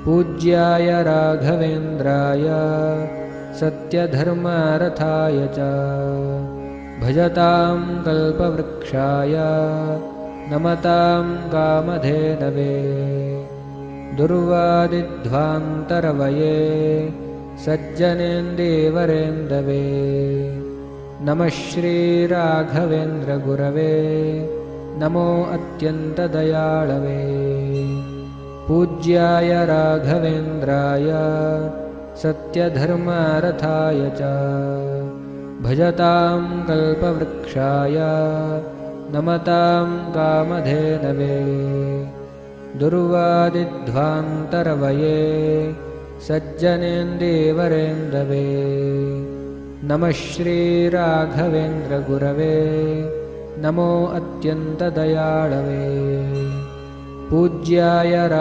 पूज्याय राघवेन्द्राय सत्यधर्मरथाय च भजतां कल्पवृक्षाय नमतां कामधेनवे दुर्वादिध्वान्तरवये सज्जनेन्दीवरेन्दवे नमः श्रीराघवेन्द्रगुरवे नमो अत्यन्तदयाळवे पूज्याय राघवेन्द्राय सत्यधर्मरथाय च भजतां कल्पवृक्षाय नमतां कामधेनवे दुर्वादिध्वान्तरवये सज्जनेन्दीवरेन्दवे नमः श्रीराघवेन्द्रगुरवे नमो अत्यन्तदयाळवे पूज्याय